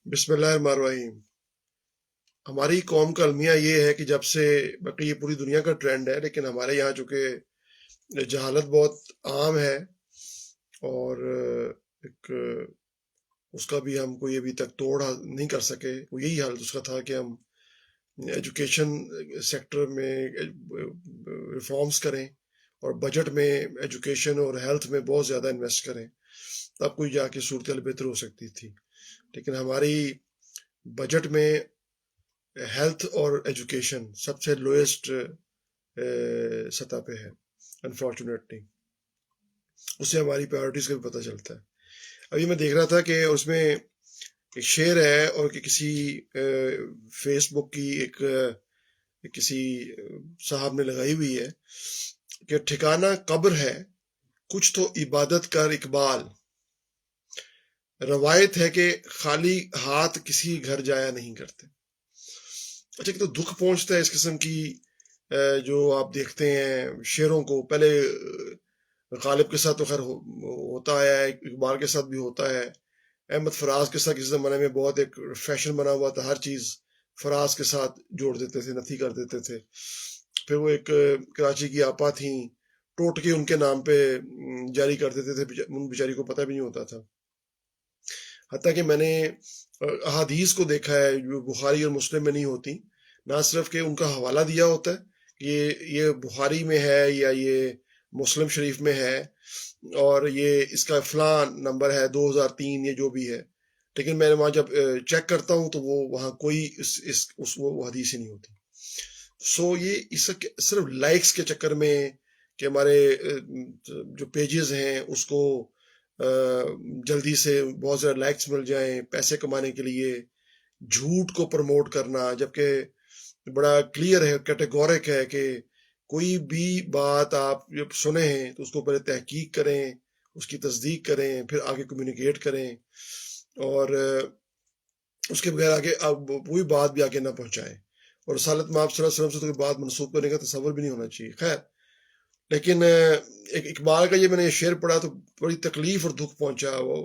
بسم اللہ الرحمن الرحیم۔ ہماری قوم کا المیہ یہ ہے کہ جب سے، بلکہ یہ پوری دنیا کا ٹرینڈ ہے، لیکن ہمارے یہاں چونکہ جہالت بہت عام ہے اور ایک اس کا بھی ہم کوئی ابھی تک توڑ نہیں کر سکے۔ وہ یہی حالت اس کا تھا کہ ہم ایجوکیشن سیکٹر میں ریفارمز کریں اور بجٹ میں ایجوکیشن اور ہیلتھ میں بہت زیادہ انویسٹ کریں، تب کوئی جا کے صورتحال بہتر ہو سکتی تھی۔ لیکن ہماری بجٹ میں ہیلتھ اور ایجوکیشن سب سے لوئسٹ سطح پہ ہے، انفارچونیٹلی۔ اس سے ہماری پرائورٹیز کا بھی پتہ چلتا ہے۔ ابھی میں دیکھ رہا تھا کہ اس میں ایک شعر ہے، اور کہ کسی فیس بک کی کسی صاحب نے لگائی ہوئی ہے کہ ٹھکانہ قبر ہے کچھ تو عبادت کر اقبال، روایت ہے کہ خالی ہاتھ کسی گھر جایا نہیں کرتے۔ اچھا، کہ تو دکھ پہنچتا ہے اس قسم کی جو آپ دیکھتے ہیں شعروں کو۔ پہلے غالب کے ساتھ تو خیر ہوتا ہے، اقبال کے ساتھ بھی ہوتا ہے، احمد فراز کے ساتھ کسی زمانے میں بہت ایک فیشن بنا ہوا تھا، ہر چیز فراز کے ساتھ جوڑ دیتے تھے، نتھی کر دیتے تھے۔ پھر وہ ایک کراچی کی آپا تھیں، ٹوٹکے ان کے نام پہ جاری کر دیتے تھے، ان بیچاری کو پتہ بھی نہیں ہوتا تھا۔ حتیٰ کہ میں نے احادیث کو دیکھا ہے جو بخاری اور مسلم میں نہیں ہوتی، نہ صرف کہ ان کا حوالہ دیا ہوتا ہے کہ یہ بخاری میں ہے یا یہ مسلم شریف میں ہے اور یہ اس کا فلاں نمبر ہے 2003 یا جو بھی ہے، لیکن میں وہاں جب چیک کرتا ہوں تو وہ وہاں کوئی وہ حدیث ہی نہیں ہوتی۔ سو یہ اس صرف لائکس کے چکر میں کہ ہمارے جو پیجز ہیں اس کو جلدی سے بہت زیادہ لائکس مل جائیں پیسے کمانے کے لیے، جھوٹ کو پروموٹ کرنا، جبکہ بڑا کلیئر ہے، کیٹیگورک ہے کہ کوئی بھی بات آپ جب سنیں ہیں تو اس کو پہلے تحقیق کریں، اس کی تصدیق کریں، پھر آگے کمیونیکیٹ کریں، اور اس کے بغیر آگے کوئی بات بھی آگے نہ پہنچائیں۔ اور رسالت میں آپ صلی اللہ علیہ وسلم سے تو بات منسوخ کرنے کا تصور بھی نہیں ہونا چاہیے۔ خیر، لیکن ایک اقبال کا یہ میں نے یہ شعر پڑھا تو بڑی تکلیف اور دکھ پہنچا۔ وہ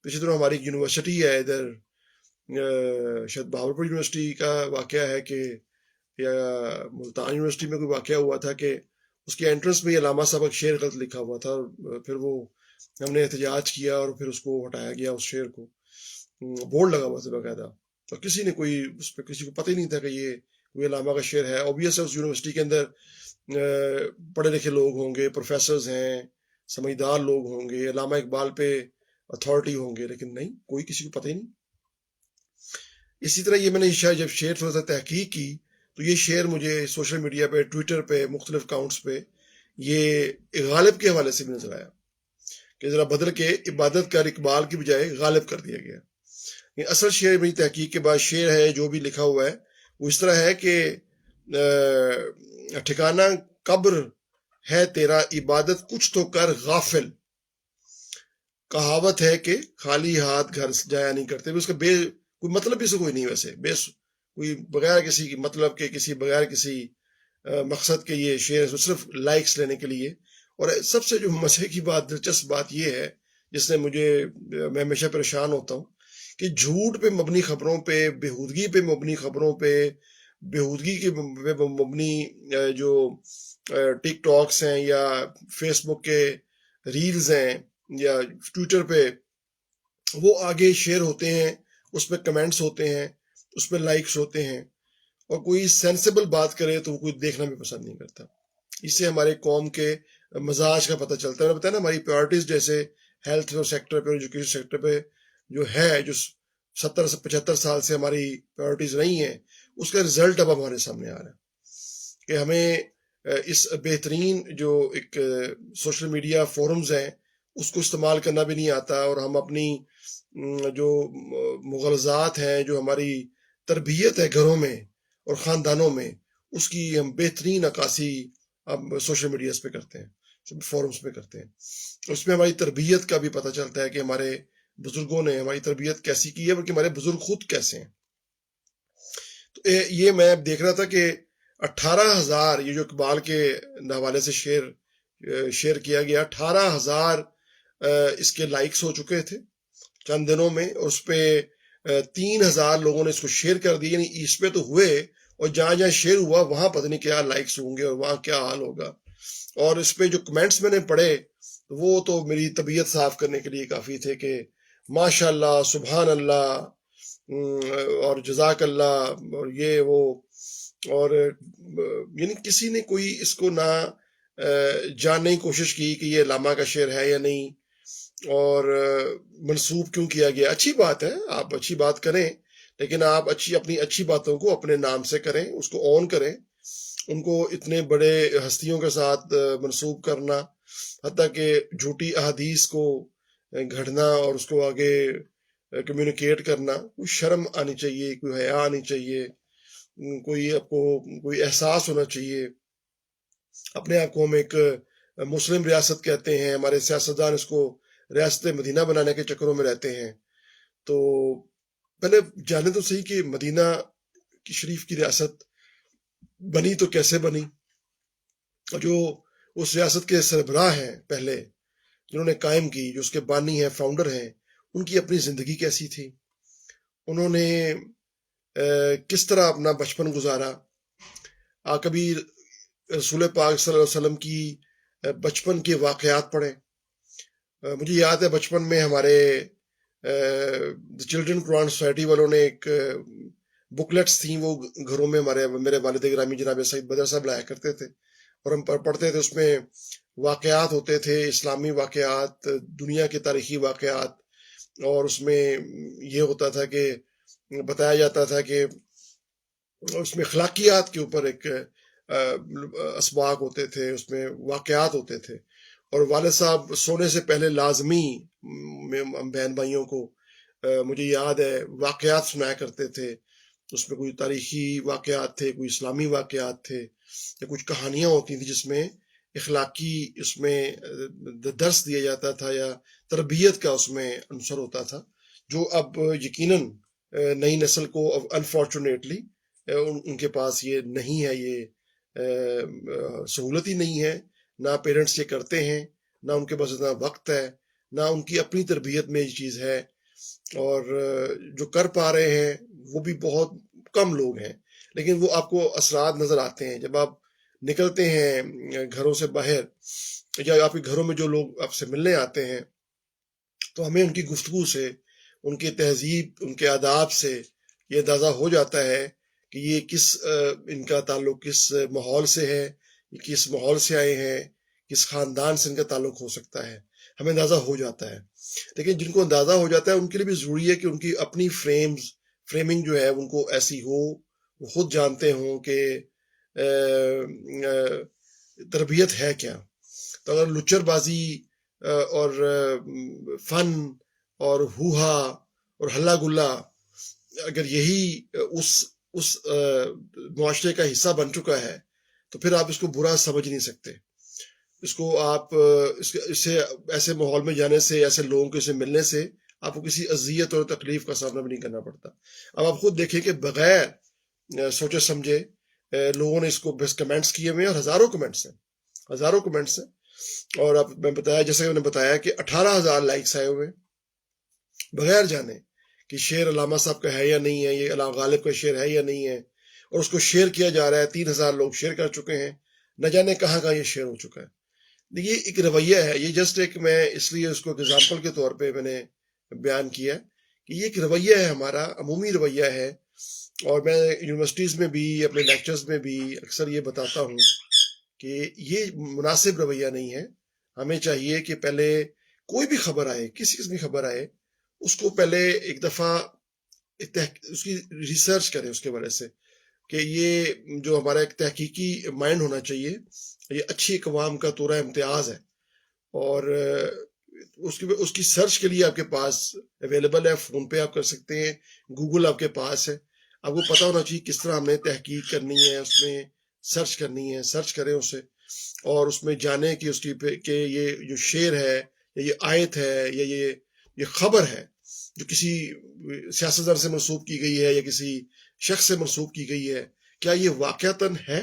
پچھلے دنوں ہماری یونیورسٹی ہے ادھر، شاید بہاولپور یونیورسٹی کا واقعہ ہے کہ یا ملتان یونیورسٹی میں کوئی واقعہ ہوا تھا کہ اس کے انٹرنس میں علامہ صاحب کا شعر غلط لکھا ہوا تھا، اور پھر وہ ہم نے احتجاج کیا اور پھر اس کو ہٹایا گیا، اس شعر کو، بورڈ لگا ہوا تھا باقاعدہ، اور کسی نے کوئی اس پہ کسی کو پتہ ہی نہیں تھا کہ یہ کوئی علامہ کا شعر ہے۔ اوبیس ہے اس یونیورسٹی کے اندر پڑھے لکھے لوگ ہوں گے، پروفیسرز ہیں، سمجھدار لوگ ہوں گے، علامہ اقبال پہ اتھارٹی ہوں گے، لیکن نہیں، کوئی کسی کو پتہ ہی نہیں۔ اسی طرح یہ میں نے جب شعر تھوڑا سا تحقیق کی تو یہ شعر مجھے سوشل میڈیا پہ، ٹویٹر پہ، مختلف اکاؤنٹس پہ یہ غالب کے حوالے سے بھی نظر آیا کہ ذرا بدل کے عبادت کر اقبال کی بجائے غالب کر دیا گیا۔ یہ اصل شعر میری تحقیق کے بعد شعر ہے جو بھی لکھا ہوا ہے وہ اس طرح ہے کہ ٹھکانہ قبر ہے تیرا عبادت کچھ تو کر غافل، کہاوت ہے کہ خالی ہاتھ گھر جایا نہیں کرتے۔ اس کا کوئی مطلب بھی سے کوئی نہیں، ویسے کوئی بغیر کسی مطلب کے، بغیر کسی مقصد کے یہ شعر صرف لائکس لینے کے لیے۔ اور سب سے جو مزے کی بات، دلچسپ بات یہ ہے جس نے میں ہمیشہ پریشان ہوتا ہوں کہ جھوٹ پہ مبنی خبروں پہ، بےہودگی پہ مبنی خبروں پہ، بےہودگی کے مبنی جو ٹک ٹاکس ہیں یا فیس بک کے ریلز ہیں یا ٹویٹر پہ، وہ آگے شیئر ہوتے ہیں، اس پہ کمنٹس ہوتے ہیں، اس پہ لائکس ہوتے ہیں، اور کوئی سینسیبل بات کرے تو وہ کوئی دیکھنا بھی پسند نہیں کرتا۔ اس سے ہمارے قوم کے مزاج کا پتہ چلتا ہے۔ میں نے بتایا نا، ہماری پرائورٹیز جیسے ہیلتھ سیکٹر پہ، ایجوکیشن سیکٹر پہ جو ہے، جو 70 سے 75 سال سے ہماری پرائورٹیز رہی ہیں، اس کا رزلٹ اب ہمارے سامنے آ رہا ہے کہ ہمیں اس بہترین جو ایک سوشل میڈیا فورمز ہیں اس کو استعمال کرنا بھی نہیں آتا، اور ہم اپنی جو مغالطات ہیں، جو ہماری تربیت ہے گھروں میں اور خاندانوں میں، اس کی ہم بہترین عکاسی اب سوشل میڈیاز پہ کرتے ہیں، فورمز پہ کرتے ہیں۔ اس میں ہماری تربیت کا بھی پتہ چلتا ہے کہ ہمارے بزرگوں نے ہماری تربیت کیسی کی ہے، بلکہ ہمارے بزرگ خود کیسے ہیں۔ تو یہ میں دیکھ رہا تھا کہ 18,000 یہ جو اقبال کے حوالے سے شیئر کیا گیا، 18,000 اس کے لائکس ہو چکے تھے چند دنوں میں، اور اس پہ 3,000 لوگوں نے اس کو شیئر کر دیا، یعنی اس پہ تو ہوئے، اور جہاں جہاں شیئر ہوا وہاں پتہ نہیں کیا لائکس ہوں گے اور وہاں کیا حال ہوگا. اور اس پہ جو کمنٹس میں نے پڑھے وہ تو میری طبیعت صاف کرنے کے لیے کافی تھے کہ ماشاء اللہ، سبحان اللہ، اور جزاک اللہ، اور یہ وہ، اور یعنی کسی نے کوئی اس کو نہ جاننے کی کوشش کی کہ یہ علامہ کا شعر ہے یا نہیں، اور منسوب کیوں کیا گیا. اچھی بات ہے، آپ اچھی بات کریں، لیکن آپ اپنی اچھی باتوں کو اپنے نام سے کریں، اس کو اون کریں. ان کو اتنے بڑے ہستیوں کے ساتھ منسوب کرنا، حتیٰ کہ جھوٹی احادیث کو گھڑنا اور اس کو آگے کمیونیکیٹ کرنا، کوئی شرم آنی چاہیے، کوئی حیا آنی چاہیے، آپ کو کوئی احساس ہونا چاہیے. اپنے آپ کو ہم ایک مسلم ریاست کہتے ہیں، ہمارے سیاستدان اس کو ریاست مدینہ بنانے کے چکروں میں رہتے ہیں. تو پہلے جانے تو صحیح کہ مدینہ کی شریف کی ریاست بنی تو کیسے بنی، اور جو اس ریاست کے سربراہ ہیں پہلے جنہوں نے قائم کی، جو اس کے بانی ہیں، فاؤنڈر ہیں، ان کی اپنی زندگی کیسی تھی، انہوں نے کس طرح اپنا بچپن گزارا. کبھی رسول پاک صلی اللہ علیہ وسلم کی بچپن کے واقعات پڑھیں. مجھے یاد ہے بچپن میں ہمارے چلڈرن قرآن سوسائٹی والوں نے ایک بکلیٹس تھیں، وہ گھروں میں میرے والد گرامی جناب سعید بدر صاحب لایا کرتے تھے، اور ہم پڑھتے تھے. اس میں واقعات ہوتے تھے، اسلامی واقعات، دنیا کے تاریخی واقعات، اور اس میں یہ ہوتا تھا کہ بتایا جاتا تھا کہ اس میں اخلاقیات کے اوپر ایک اسباق ہوتے تھے، اس میں واقعات ہوتے تھے. اور والد صاحب سونے سے پہلے لازمی بہن بھائیوں کو مجھے یاد ہے واقعات سنایا کرتے تھے. اس میں کوئی تاریخی واقعات تھے، کوئی اسلامی واقعات تھے، یا کچھ کہانیاں ہوتی تھیں جس میں اخلاقی اس میں درس دیا جاتا تھا یا تربیت کا اس میں عنصر ہوتا تھا، جو اب یقیناً نئی نسل کو انفارچونیٹلی ان کے پاس یہ نہیں ہے، یہ سہولت ہی نہیں ہے. نہ پیرنٹس یہ کرتے ہیں، نہ ان کے پاس اتنا وقت ہے، نہ ان کی اپنی تربیت میں یہ چیز ہے. اور جو کر پا رہے ہیں وہ بھی بہت کم لوگ ہیں، لیکن وہ آپ کو اثرات نظر آتے ہیں جب آپ نکلتے ہیں گھروں سے باہر، یا آپ کے گھروں میں جو لوگ آپ سے ملنے آتے ہیں، تو ہمیں ان کی گفتگو سے، ان کی تہذیب، ان کے آداب سے یہ اندازہ ہو جاتا ہے کہ یہ ان کا تعلق کس ماحول سے ہے، کس ماحول سے آئے ہیں، کس خاندان سے ان کا تعلق ہو سکتا ہے، ہمیں اندازہ ہو جاتا ہے. لیکن جن کو اندازہ ہو جاتا ہے ان کے لیے بھی ضروری ہے کہ ان کی اپنی فریمنگ جو ہے ان کو ایسی ہو، وہ خود جانتے ہوں کہ تربیت ہے کیا. تو اگر لچر بازی اور فن اور ہوہا اور ہلا گلا اگر یہی اس معاشرے کا حصہ بن چکا ہے، تو پھر آپ اس کو برا سمجھ نہیں سکتے. اس کو آپ اس سے ایسے ماحول میں جانے سے، ایسے لوگوں کے سے ملنے سے آپ کو کسی اذیت اور تکلیف کا سامنا بھی نہیں کرنا پڑتا. اب آپ خود دیکھیں کہ بغیر سوچے سمجھے لوگوں نے اس کو بس کمنٹس کیے ہوئے ہیں، اور ہزاروں کمنٹس ہیں. اور اب میں بتایا، جیسے کہ میں نے بتایا کہ 18,000 لائکس آئے ہوئے بغیر جانے کہ شعر علامہ صاحب کا ہے یا نہیں ہے، یہ علامہ غالب کا شعر ہے یا نہیں ہے. اور اس کو شیئر کیا جا رہا ہے، 3,000 لوگ شیئر کر چکے ہیں، نہ جانے کہاں کہاں یہ شیئر ہو چکا ہے. یہ ایک رویہ ہے، یہ جسٹ ایک، میں اس لیے اس کو ایگزامپل کے طور پہ میں نے بیان کیا کہ یہ ایک رویہ ہے، ہمارا عمومی رویہ ہے. اور میں یونیورسٹیز میں بھی، اپنے لیکچرز میں بھی اکثر یہ بتاتا ہوں کہ یہ مناسب رویہ نہیں ہے. ہمیں چاہیے کہ پہلے کوئی بھی خبر آئے، کسی قسم کی خبر آئے، اس کو پہلے ایک دفعہ اس کی ریسرچ کریں اس کے بارے سے، کہ یہ جو ہمارا ایک تحقیقی مائنڈ ہونا چاہیے، یہ اچھی اقوام کا تورہ امتیاز ہے. اور اس کی سرچ کے لیے آپ کے پاس اویلیبل ہے، فون پہ آپ کر سکتے ہیں، گوگل آپ کے پاس ہے. آپ کو پتا ہونا چاہیے کس طرح ہمیں تحقیق کرنی ہے، اس میں سرچ کرنی ہے. سرچ کریں اسے، اور اس میں جانیں کہ کہ یہ جو شعر ہے، یا یہ آیت ہے، یا یہ خبر ہے جو کسی سیاستدان سے منسوب کی گئی ہے یا کسی شخص سے منسوب کی گئی ہے، کیا یہ واقعتاً ہے،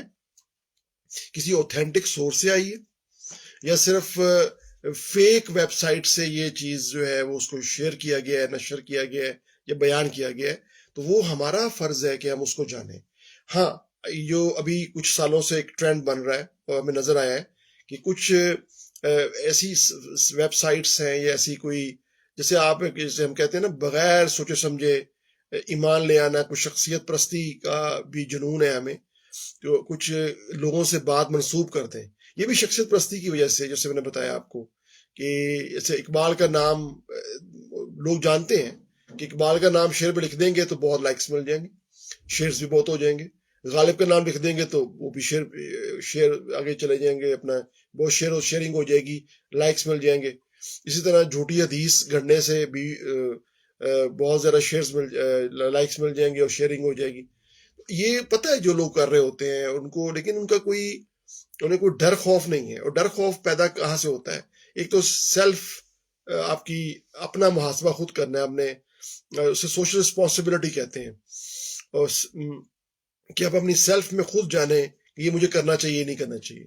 کسی اوتھینٹک سورس سے آئی ہے، یا صرف فیک ویب سائٹ سے یہ چیز جو ہے وہ اس کو شیئر کیا گیا ہے، نشر کیا گیا ہے، یا بیان کیا گیا ہے، تو وہ ہمارا فرض ہے کہ ہم اس کو جانیں۔ ہاں، جو ابھی کچھ سالوں سے ایک ٹرینڈ بن رہا ہے اور ہمیں نظر آیا ہے کہ کچھ ایسی ویب سائٹس ہیں یا ایسی کوئی، جیسے ہم کہتے ہیں نا، بغیر سوچے سمجھے ایمان لے آنا، کچھ شخصیت پرستی کا بھی جنون ہے ہمیں، جو کچھ لوگوں سے بات منسوب کرتے ہیں۔ یہ بھی شخصیت پرستی کی وجہ سے، جیسے میں نے بتایا آپ کو کہ جیسے اقبال کا نام لوگ جانتے ہیں کہ اقبال کا نام شعر پہ لکھ دیں گے تو بہت لائکس مل جائیں گے، شیئرز بھی بہت ہو جائیں گے۔ غالب کا نام لکھ دیں گے تو وہ بھی شیئر آگے چلے جائیں گے، اپنا بہت شیئرنگ ہو جائے گی، لائکس مل جائیں گے۔ اسی طرح جھوٹی حدیث گھڑنے سے بھی بہت زیادہ لائکس مل جائیں گے اور شیئرنگ ہو جائے گی۔ یہ پتہ ہے جو لوگ کر رہے ہوتے ہیں ان کو، لیکن انہیں کوئی ڈر خوف نہیں ہے۔ اور ڈر خوف پیدا کہاں سے ہوتا ہے؟ ایک تو سیلف، آپ کی اپنا محاسبہ خود کرنا ہے، اپنے اسے سوشل رسپانسبلٹی کہتے ہیں، اور کہ آپ اپنی سیلف میں خود جانیں کہ یہ مجھے کرنا چاہیے نہیں کرنا چاہیے،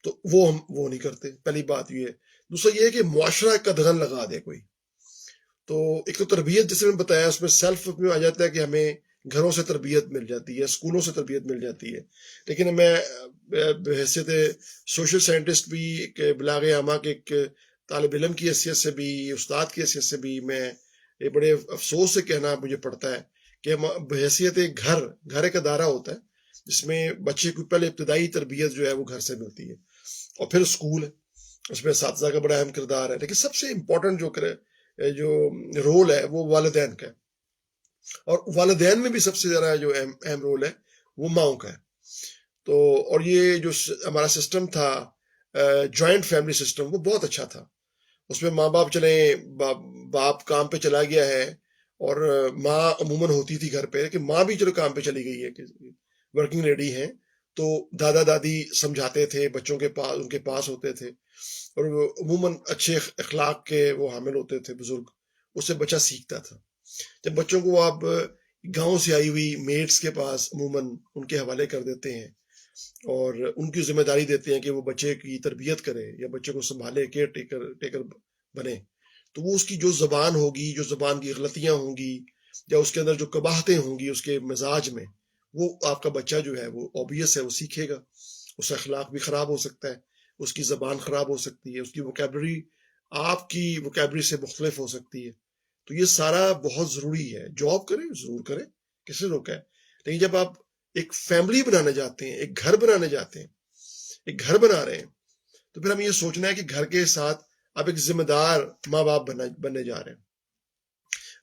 تو وہ نہیں کرتے۔ پہلی بات یہ ہے۔ دوسرا یہ ہے کہ معاشرہ قدغن لگا دے کوئی، تو ایک تو تربیت جیسے میں بتایا اس میں سیلف میں آ جاتا ہے کہ ہمیں گھروں سے تربیت مل جاتی ہے، اسکولوں سے تربیت مل جاتی ہے، لیکن میں بحیثیت سوشل سائنٹسٹ بھی، ایک بلاغ عامہ کے ایک طالب علم کی حیثیت سے بھی، استاد کی حیثیت سے بھی، میں یہ بڑے افسوس سے کہنا مجھے پڑتا ہے کہ بحیثیت گھر ایک ادارہ ہوتا ہے جس میں بچے کو پہلے ابتدائی تربیت جو ہے وہ گھر سے ملتی ہے، اور پھر اسکول ہے، اس میں اساتذہ کا بڑا اہم کردار ہے، لیکن سب سے امپورٹنٹ جو رول ہے وہ والدین کا ہے، اور والدین میں بھی سب سے زیادہ جو اہم رول ہے وہ ماؤں کا ہے۔ تو اور یہ جو ہمارا سسٹم تھا، جوائنٹ فیملی سسٹم، وہ بہت اچھا تھا۔ اس میں ماں باپ باپ کام پہ چلا گیا ہے اور ماں عموماً ہوتی تھی گھر پہ، لیکن ماں بھی چلو کام پہ چلی گئی ہے، ورکنگ لیڈی ہیں، تو دادا دادی سمجھاتے تھے، بچوں کے پاس ان کے پاس ہوتے تھے، اور وہ عموماً اچھے اخلاق کے وہ حامل ہوتے تھے بزرگ، اس سے بچہ سیکھتا تھا۔ جب بچوں کو آپ گاؤں سے آئی ہوئی میٹس کے پاس عموماً ان کے حوالے کر دیتے ہیں اور ان کی ذمہ داری دیتے ہیں کہ وہ بچے کی تربیت کرے یا بچے کو سنبھالے، کیئر ٹیکر بنے، تو وہ اس کی جو زبان ہوگی، جو زبان کی غلطیاں ہوں گی، یا اس کے اندر جو قباحتیں ہوں گی اس کے مزاج میں، وہ آپ کا بچہ جو ہے وہ اوبیس ہے، وہ سیکھے گا۔ اس کا اخلاق بھی خراب ہو سکتا ہے، اس کی زبان خراب ہو سکتی ہے، اس کی ووکیبلری آپ کی ووکیبلری سے مختلف ہو سکتی ہے۔ تو یہ سارا بہت ضروری ہے۔ جاب کریں ضرور کریں، کس نے روکا ہے، لیکن جب آپ ایک فیملی بنانے جاتے ہیں، ایک گھر بنانے جاتے ہیں، ایک گھر بنا رہے ہیں، تو پھر ہمیں یہ سوچنا ہے کہ گھر کے ساتھ آپ ایک ذمہ دار ماں باپ بننے جا رہے ہیں،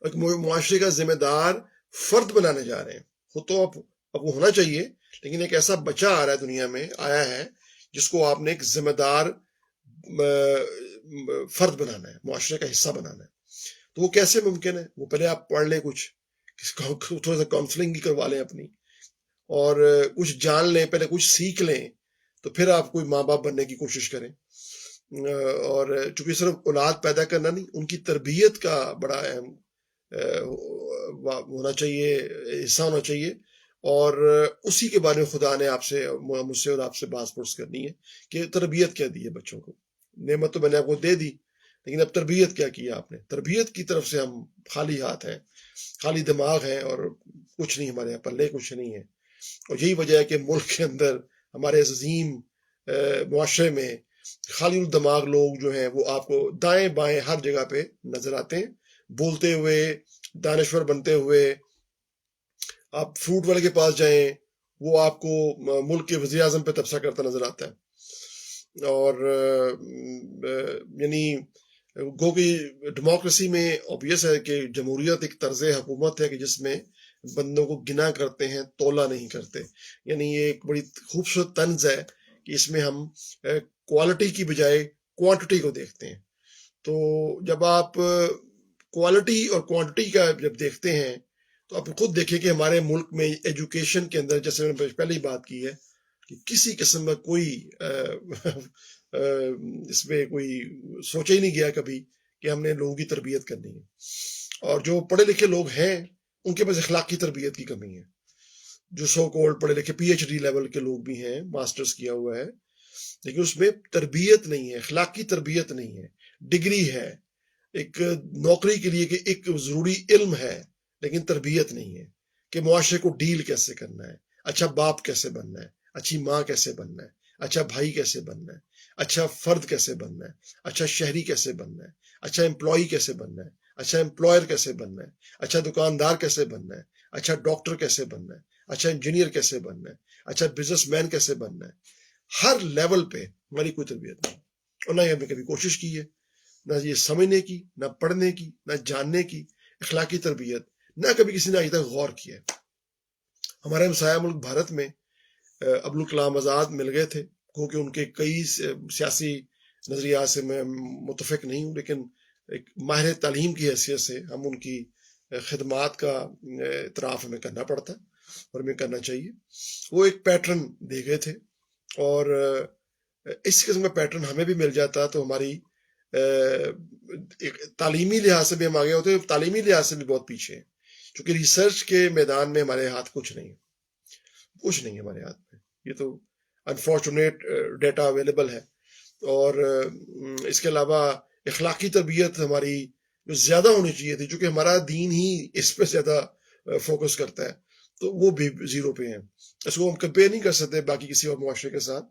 ایک معاشرے کا ذمہ دار فرد بنانے جا رہے ہیں۔ خود تو آپ کو ہونا چاہیے، لیکن ایک ایسا بچہ آ رہا ہے دنیا میں، آیا ہے جس کو آپ نے ایک ذمہ دار فرد بنانا ہے، معاشرے کا حصہ بنانا ہے۔ تو وہ کیسے ممکن ہے؟ وہ پہلے آپ پڑھ لیں، کچھ تھوڑا سا کاؤنسلنگ بھی کروا لیں اپنی، اور کچھ جان لیں، پہلے کچھ سیکھ لیں، تو پھر آپ کوئی ماں باپ بننے کی کوشش کریں۔ اور چونکہ صرف اولاد پیدا کرنا نہیں، ان کی تربیت کا بڑا اہم ہونا چاہیے، حصہ ہونا چاہیے، اور اسی کے بارے میں خدا نے مجھ سے اور آپ سے بات پرس کرنی ہے کہ تربیت کیا دی ہے بچوں کو۔ نعمت تو میں نے آپ کو دے دی، لیکن اب تربیت کیا کیا آپ نے؟ تربیت کی طرف سے ہم خالی ہاتھ ہیں، خالی دماغ ہیں، اور کچھ نہیں، ہمارے یہاں پلے کچھ نہیں ہے۔ اور یہی وجہ ہے کہ ملک کے اندر، ہمارے عظیم معاشرے میں، خالی الدماغ لوگ جو ہیں وہ آپ کو دائیں بائیں ہر جگہ پہ نظر آتے ہیں، بولتے ہوئے، دانشور بنتے ہوئے۔ آپ فروٹ والے کے پاس جائیں، وہ آپ کو ملک کے وزیر اعظم پہ تبصرہ کرتا نظر آتا ہے۔ اور یعنی گو کہ ڈیموکریسی میں اوبیس ہے کہ جمہوریت ایک طرز حکومت ہے کہ جس میں بندوں کو گنا کرتے ہیں، تولا نہیں کرتے۔ یعنی یہ ایک بڑی خوبصورت طنز ہے کہ اس میں ہم کوالٹی کی بجائے کوانٹٹی کو دیکھتے ہیں۔ تو جب آپ کوالٹی اور کوانٹٹی کا جب دیکھتے ہیں تو آپ خود دیکھیں کہ ہمارے ملک میں ایجوکیشن کے اندر، جیسے میں نے پہلے ہی بات کی ہے کہ کسی قسم کا کوئی اس میں کوئی سوچا ہی نہیں گیا کبھی کہ ہم نے لوگوں کی تربیت کرنی ہے۔ اور جو پڑھے لکھے لوگ ہیں ان کے پاس اخلاقی تربیت کی کمی ہے۔ جو سو کالڈ پڑھے لکھے پی ایچ ڈی لیول کے لوگ بھی ہیں، ماسٹرز کیا ہوا ہے، لیکن اس میں تربیت نہیں ہے، اخلاقی تربیت نہیں ہے۔ ڈگری ہے ایک نوکری کے لیے کہ ایک ضروری علم ہے، لیکن تربیت نہیں ہے کہ معاشرے کو ڈیل کیسے کرنا ہے، اچھا باپ کیسے بننا ہے، اچھی ماں کیسے بننا ہے، اچھا بھائی کیسے بننا ہے، اچھا فرد کیسے بننا ہے، اچھا شہری کیسے بننا ہے، اچھا امپلائی کیسے بننا ہے، اچھا امپلائر کیسے بننا ہے، اچھا دکاندار کیسے بننا ہے، اچھا ڈاکٹر کیسے بننا ہے، اچھا انجینئر کیسے بننا ہے، اچھا بزنس مین کیسے بننا ہے۔ ہر لیول پہ ہماری کوئی تربیت نہیں، اور نہ ہی ہم نے کبھی کوشش کی ہے، نہ یہ سمجھنے کی، نہ پڑھنے کی، نہ جاننے کی اخلاقی تربیت، نہ کبھی کسی نے آج تک غور کیا ہے۔ ہمارے ہمسایہ ملک بھارت میں ابوالکلام آزاد مل گئے تھے، کیونکہ ان کے کئی سیاسی نظریات سے میں متفق نہیں ہوں، لیکن ایک ماہر تعلیم کی حیثیت سے ہم ان کی خدمات کا اعتراف ہمیں کرنا پڑتا ہے اور ہمیں کرنا چاہیے۔ وہ ایک پیٹرن دے گئے تھے، اور اس قسم کا پیٹرن ہمیں بھی مل جاتا تو ہماری تعلیمی لحاظ سے بھی ہم آگے ہوتے ہیں، تعلیمی لحاظ سے بھی بہت پیچھے ہیں، چونکہ ریسرچ کے میدان میں ہمارے ہاتھ کچھ نہیں ہے ہمارے ہاتھ میں۔ یہ تو انفارچونیٹ ڈیٹا اویلیبل ہے۔ اور اس کے علاوہ اخلاقی تربیت ہماری جو زیادہ ہونی چاہیے تھی، چونکہ ہمارا دین ہی اس پہ زیادہ فوکس کرتا ہے، تو وہ بھی زیرو پہ ہیں۔ اس کو ہم کمپیئر نہیں کر سکتے باقی کسی اور معاشرے کے ساتھ۔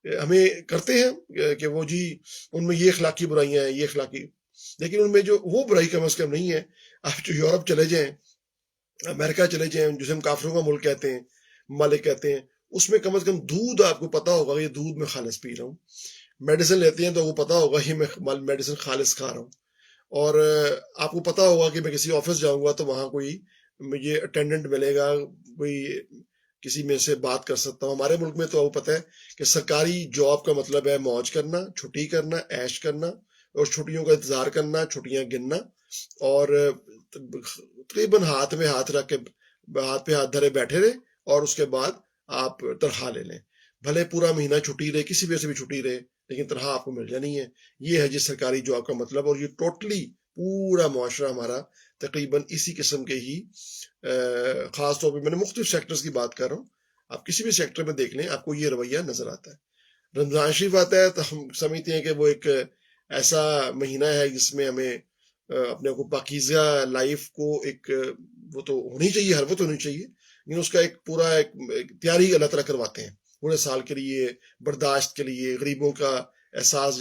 ہمیں کرتے ہیں کہ وہ جی ان میں یہ اخلاقی برائیاں ہیں، یہ اخلاقی، لیکن ان میں جو وہ برائی کم از کم نہیں ہے۔ آپ جو یورپ چلے جائیں، امریکہ چلے جائیں، جسے ہم کافروں کا ملک کہتے ہیں، ممالک کہتے ہیں، اس میں کم از کم دودھ آپ کو پتا ہوگا کہ یہ دودھ میں خالص پی رہا ہوں۔ میڈیسن لیتے ہیں تو وہ پتا ہوگا کہ میں میڈیسن خالص کھا رہا ہوں۔ اور آپ کو پتا ہوگا کہ میں کسی آفس جاؤں گا تو وہاں کوئی مجھے اٹینڈنٹ ملے گا، کوئی کسی میں سے بات کر سکتا ہوں۔ ہمارے ملک میں تو وہ پتہ ہے کہ سرکاری جاب کا مطلب ہے موج کرنا، چھٹی کرنا، عیش کرنا، اور چھٹیوں کا انتظار کرنا، چھٹیاں گننا، اور تقریباً ہاتھ میں ہاتھ رکھ کے ہاتھ پہ ہاتھ دھرے بیٹھے رہے، اور اس کے بعد آپ تنخواہ لے لیں۔ بھلے پورا مہینہ چھٹی رہے، کسی وجہ سے بھی چھٹی رہے، لیکن تنخواہ آپ کو مل جانی ہے۔ یہ ہے جی سرکاری جاب کا مطلب۔ اور یہ ٹوٹلی پورا معاشرہ ہمارا تقریباً اسی قسم کے ہی، خاص طور پہ میں نے مختلف سیکٹرز کی بات کر رہا ہوں، آپ کسی بھی سیکٹر میں دیکھ لیں آپ کو یہ رویہ نظر آتا ہے۔ رمضان شریف آتا ہے تو ہم سمجھتے ہیں کہ وہ ایک ایسا مہینہ ہے جس میں ہمیں اپنے کو پاکیزہ لائف کو ایک وہ تو ہونی چاہیے، ہر وقت ہونی چاہیے، لیکن اس کا ایک پورا ایک تیاری اللہ تعالیٰ کرواتے ہیں پورے سال کے لیے، برداشت کے لیے، غریبوں کا احساس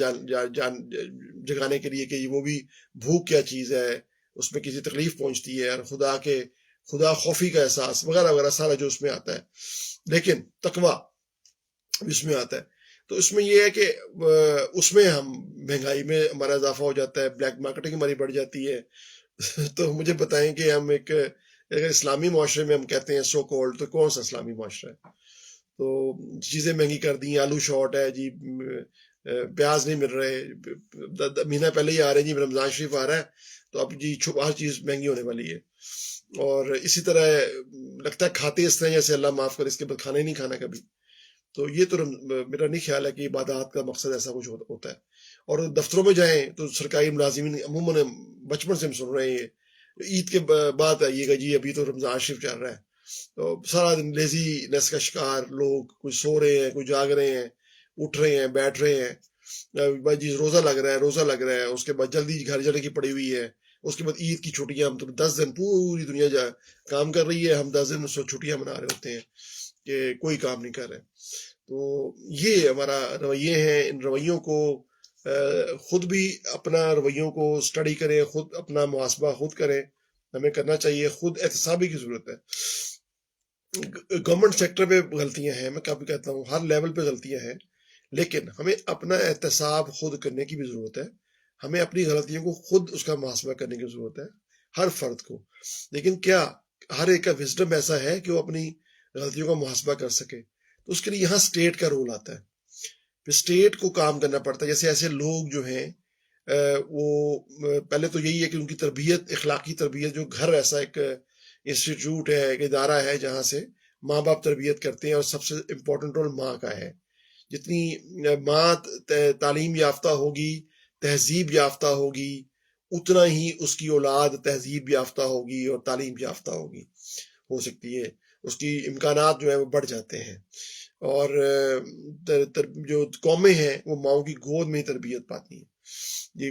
جگانے کے لیے کہ وہ بھی بھوک کیا چیز ہے، اس میں کسی تکلیف پہنچتی ہے، اور خدا خوفی کا احساس وغیرہ وغیرہ سارا جو اس میں آتا ہے۔ لیکن تقویٰ اس میں آتا ہے، تو اس میں یہ ہے کہ اس میں ہم مہنگائی میں ہمارا اضافہ ہو جاتا ہے، بلیک مارکیٹنگ ہماری بڑھ جاتی ہے۔ تو مجھے بتائیں کہ ہم ایک اگر اسلامی معاشرے میں ہم کہتے ہیں سو کولڈ، تو کون سا اسلامی معاشرہ ہے؟ تو چیزیں مہنگی کر دی، آلو شارٹ ہے جی، پیاز نہیں مل رہے، مہینہ پہلے ہی آ رہے ہیں جی، رمضان شریف آ رہا ہے تو اب جی ہر چیز مہنگی ہونے والی ہے۔ اور اسی طرح لگتا ہے کھاتے اس طرح جیسے اللہ معاف کرے، اس کے بعد کھانا ہی نہیں کھانا کبھی۔ تو یہ تو میرا نہیں خیال ہے کہ عبادات کا مقصد ایسا کچھ ہوتا ہے۔ اور دفتروں میں جائیں تو سرکاری ملازمین عموماً بچپن سے ہم سن رہے ہیں، عید کے بعد آئیے گا جی ابھی تو رمضان شریف چل رہا ہے، تو سارا دن لیزی نیس کا شکار لوگ، کوئی سو رہے ہیں، کوئی جاگ رہے ہیں، اٹھ رہے ہیں، بیٹھ رہے ہیں، بھائی جی روزہ لگ رہا ہے، اس کے بعد جلدی گھر جانے کی پڑی ہوئی ہے، اس کے بعد عید کی چھٹیاں، ہم تو 10 دن پوری دنیا کام کر رہی ہے، ہم 10 دن چھٹیاں منا رہے ہوتے ہیں کہ کوئی کام نہیں کر رہے۔ تو یہ ہمارا رویے ہیں، ان رویوں کو خود بھی اپنا رویوں کو سٹڈی کریں، خود اپنا محاسبہ خود کریں، ہمیں کرنا چاہیے، خود احتسابی کی ضرورت ہے۔ گورنمنٹ سیکٹر پہ غلطیاں ہیں، میں کبھی کہتا ہوں ہر لیول پہ غلطیاں ہیں، لیکن ہمیں اپنا احتساب خود کرنے کی بھی ضرورت ہے، ہمیں اپنی غلطیوں کو خود اس کا محاسبہ کرنے کی ضرورت ہے، ہر فرد کو۔ لیکن کیا ہر ایک کا وزڈم ایسا ہے کہ وہ اپنی غلطیوں کا محاسبہ کر سکے؟ تو اس کے لیے یہاں سٹیٹ کا رول آتا ہے، پھر سٹیٹ کو کام کرنا پڑتا ہے۔ جیسے ایسے لوگ جو ہیں وہ پہلے تو یہی ہے کہ ان کی تربیت، اخلاقی تربیت، جو گھر ایسا ایک انسٹیٹیوٹ ہے، ایک ادارہ ہے جہاں سے ماں باپ تربیت کرتے ہیں، اور سب سے امپورٹنٹ رول ماں کا ہے۔ جتنی ماں تعلیم یافتہ ہوگی، تہذیب یافتہ ہوگی، اتنا ہی اس کی اولاد تہذیب یافتہ ہوگی اور تعلیم یافتہ ہوگی، ہو سکتی ہے اس کی امکانات جو ہیں وہ بڑھ جاتے ہیں۔ اور جو قومیں ہیں وہ ماؤں کی گود میں ہی تربیت پاتی ہیں،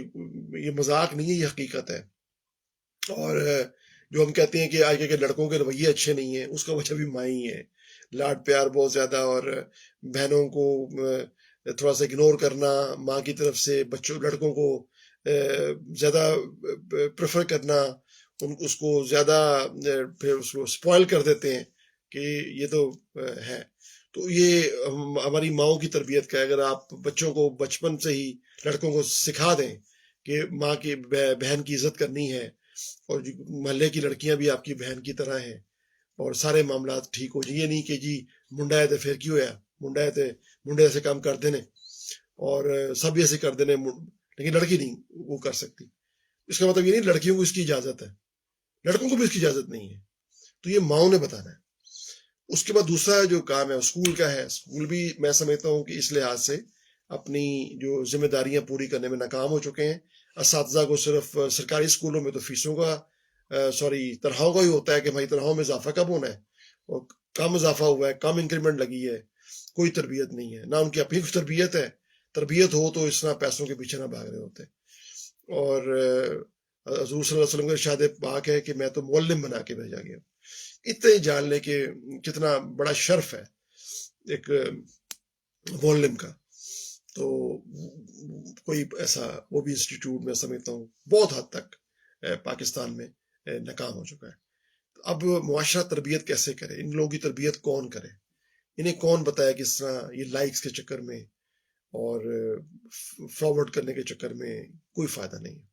یہ مذاق نہیں ہے، یہ حقیقت ہے۔ اور جو ہم کہتے ہیں کہ آج کے لڑکوں کے رویے اچھے نہیں ہیں، اس کا وجہ بھی ماں ہی ہے. لاڈ پیار بہت زیادہ، اور بہنوں کو تھوڑا سا اگنور کرنا، ماں کی طرف سے بچوں لڑکوں کو زیادہ پریفر کرنا، اس کو زیادہ پھر اس کو اسپوائل کر دیتے ہیں کہ یہ تو ہے. تو یہ ہماری ماؤں کی تربیت کا ہے. اگر آپ بچوں کو بچپن سے ہی لڑکوں کو سکھا دیں کہ ماں کی بہن کی عزت کرنی ہے، اور محلے کی لڑکیاں بھی آپ کی بہن کی طرح ہیں، اور سارے معاملات ٹھیک ہو جائیں. یہ نہیں کہ جی منڈا ہے تو پھر کیوں ہوا، منڈا ہے تو منڈے ایسے کام کر دینے اور سب ایسے کر دینے، لیکن لڑکی نہیں وہ کر سکتی. اس کا مطلب یہ نہیں لڑکیوں کو اس کی اجازت ہے، لڑکوں کو بھی اس کی اجازت نہیں ہے. تو یہ ماؤں نے بتانا ہے. اس کے بعد دوسرا جو کام ہے اسکول کا ہے. اسکول بھی میں سمجھتا ہوں کہ اس لحاظ سے اپنی جو ذمہ داریاں پوری کرنے میں ناکام ہو چکے ہیں. اساتذہ کو صرف سرکاری اسکولوں میں تو فیسوں کا تنخواہوں کا ہی ہوتا ہے کہ بھائی تنخواہوں میں اضافہ کب ہونا ہے، اور کم اضافہ ہوا ہے، کم انکریمنٹ لگی ہے. کوئی تربیت نہیں ہے، نہ ان کی اپنی کچھ تربیت ہے. تربیت ہو تو اس طرح پیسوں کے پیچھے نہ بھاگ رہے ہوتے. اور حضور صلی اللہ علیہ وسلم کا ارشاد پاک ہے کہ میں تو معلم بنا کے بھیجا گیا. اتنے ہی جان لے کہ کتنا بڑا شرف ہے ایک معلم کا. تو کوئی ایسا وہ بھی انسٹیٹیوٹ میں سمجھتا ہوں بہت حد تک پاکستان میں ناکام ہو چکا ہے. اب معاشرہ تربیت کیسے کرے، ان لوگوں کی تربیت کون کرے، انہیں کون بتایا کس طرح یہ لائکس کے چکر میں اور فارورڈ کرنے کے چکر میں کوئی فائدہ نہیں ہے.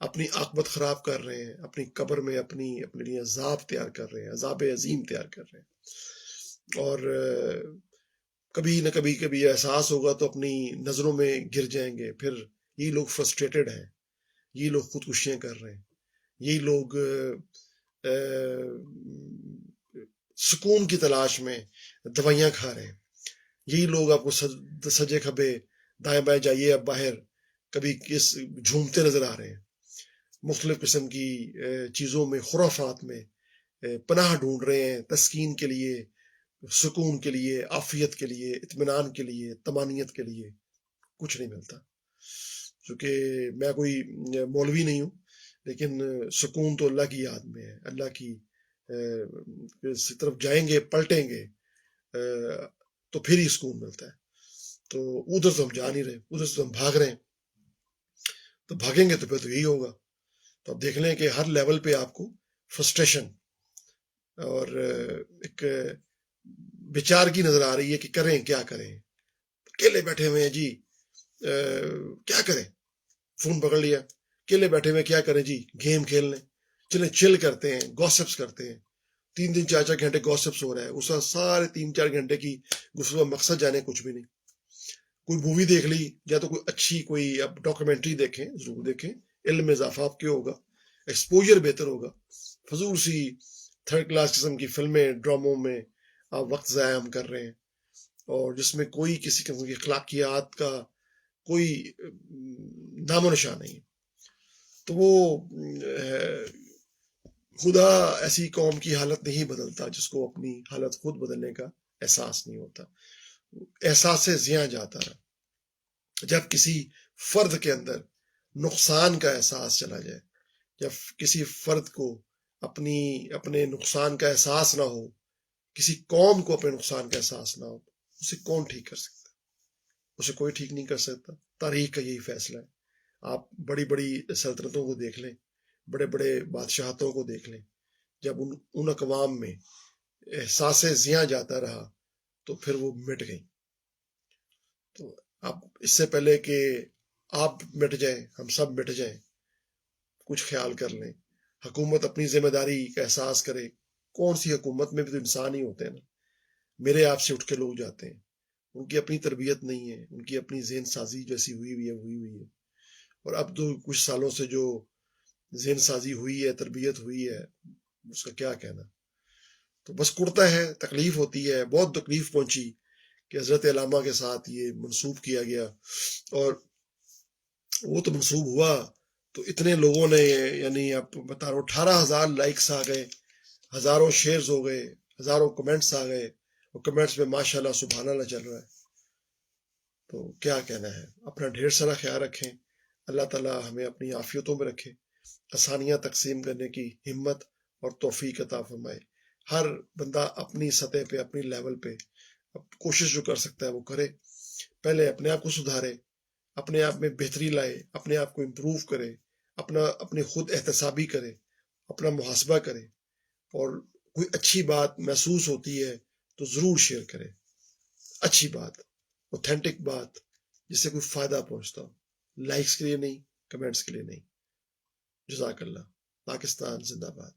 اپنی عاقبت خراب کر رہے ہیں، اپنی قبر میں اپنے لیے عذاب تیار کر رہے ہیں، عذاب عظیم تیار کر رہے ہیں. اور کبھی نہ کبھی احساس ہوگا تو اپنی نظروں میں گر جائیں گے. پھر یہ لوگ فرسٹریٹڈ ہیں، یہ لوگ خودکشیاں کر رہے ہیں، یہی لوگ سکون کی تلاش میں دوائیاں کھا رہے ہیں. یہی لوگ آپ کو سجے کھبے دائیں بائیں جائیے اب باہر کبھی کس جھومتے نظر آ رہے ہیں. مختلف قسم کی چیزوں میں، خرافات میں پناہ ڈھونڈ رہے ہیں، تسکین کے لیے، سکون کے لیے، عافیت کے لیے، اطمینان کے لیے، طمانینت کے لیے. کچھ نہیں ملتا. چونکہ میں کوئی مولوی نہیں ہوں، لیکن سکون تو اللہ کی یاد میں ہے. اللہ کی طرف جائیں گے، پلٹیں گے تو پھر ہی سکون ملتا ہے. تو ادھر تو ہم جا نہیں رہے، ادھر سے ہم بھاگ رہے ہیں. تو بھاگیں گے تو پھر تو یہی ہوگا. تو آپ دیکھ لیں کہ ہر لیول پہ آپ کو فرسٹریشن اور ایک بچار کی نظر آ رہی ہے کہ کریں کیا کریں. اکیلے بیٹھے ہوئے ہیں جی، کیا کریں، فون پکڑ لیا، اکیلے بیٹھے ہوئے کیا کریں جی، گیم کھیل لیں، چلیں چل کرتے ہیں، گوسپس کرتے ہیں. 3 4 گھنٹے گوسپس ہو رہا ہے، اس کا سارے 3 4 گھنٹے کی گفتگو مقصد جانے کچھ بھی نہیں. کوئی مووی دیکھ لی، یا تو کوئی اچھی کوئی اب ڈاکومنٹری دیکھیں، ضرور دیکھیں، علم میں اضافہ آپ کے ہوگا، ایکسپوجر بہتر ہوگا. فضول سی 3rd کلاس قسم کی فلمیں، ڈراموں میں آپ وقت ضائع ہم کر رہے ہیں، اور جس میں کوئی کسی قسم کی اخلاقیات کا کوئی نام و نشان نہیں. تو وہ خدا ایسی قوم کی حالت نہیں بدلتا جس کو اپنی حالت خود بدلنے کا احساس نہیں ہوتا. احساس سے زیاں جاتا رہا. جب کسی فرد کے اندر نقصان کا احساس چلا جائے، جب کسی فرد کو اپنے نقصان کا احساس نہ ہو، کسی قوم کو اپنے نقصان کا احساس نہ ہو، اسے کون ٹھیک کر سکتا؟ اسے کوئی ٹھیک نہیں کر سکتا. تاریخ کا یہی فیصلہ ہے. آپ بڑی بڑی سلطنتوں کو دیکھ لیں، بڑے بڑے بادشاہتوں کو دیکھ لیں، جب ان اقوام میں احساس زیاں جاتا رہا تو پھر وہ مٹ گئی. تو اب اس سے پہلے کہ آپ مٹ جائیں، ہم سب مٹ جائیں، کچھ خیال کر لیں. حکومت اپنی ذمہ داری کا احساس کرے. کون سی حکومت میں بھی تو انسان ہی ہوتے ہیں نا، میرے آپ سے اٹھ کے لوگ جاتے ہیں. ان کی اپنی تربیت نہیں ہے، ان کی اپنی ذہن سازی جیسی ہوئی ہوئی ہے. اور اب تو کچھ سالوں سے جو ذہن سازی ہوئی ہے، تربیت ہوئی ہے، اس کا کیا کہنا. تو بس کرتا ہے، تکلیف ہوتی ہے. بہت تکلیف پہنچی کہ حضرت علامہ کے ساتھ یہ منسوب کیا گیا، اور وہ تو منسوب ہوا تو اتنے لوگوں نے، یعنی آپ بتا رہا ہوں 18,000 لائکس آ گئے، ہزاروں شیئرز ہو گئے، ہزاروں کمنٹس آ گئے، اور کمنٹس میں ماشاء اللہ سبحان اللہ چل رہا ہے. تو کیا کہنا ہے. اپنا ڈھیر سارا خیال رکھیں. اللہ تعالیٰ ہمیں اپنی عافیتوں میں رکھے. آسانیاں تقسیم کرنے کی ہمت اور توفیق عطا فرمائے. ہر بندہ اپنی سطح پہ اپنی لیول پہ کوشش جو کر سکتا ہے وہ کرے. پہلے اپنے آپ کو سدھارے، اپنے آپ میں بہتری لائے، اپنے آپ کو امپروو کرے، اپنے خود احتسابی کرے، اپنا محاسبہ کرے، اور کوئی اچھی بات محسوس ہوتی ہے تو ضرور شیئر کرے. اچھی بات، اوتھینٹک بات، جس سے کوئی فائدہ پہنچتا ہو. لائکس کے لیے نہیں، کمنٹس کے لیے نہیں. جزاک اللہ. پاکستان زندہ باد.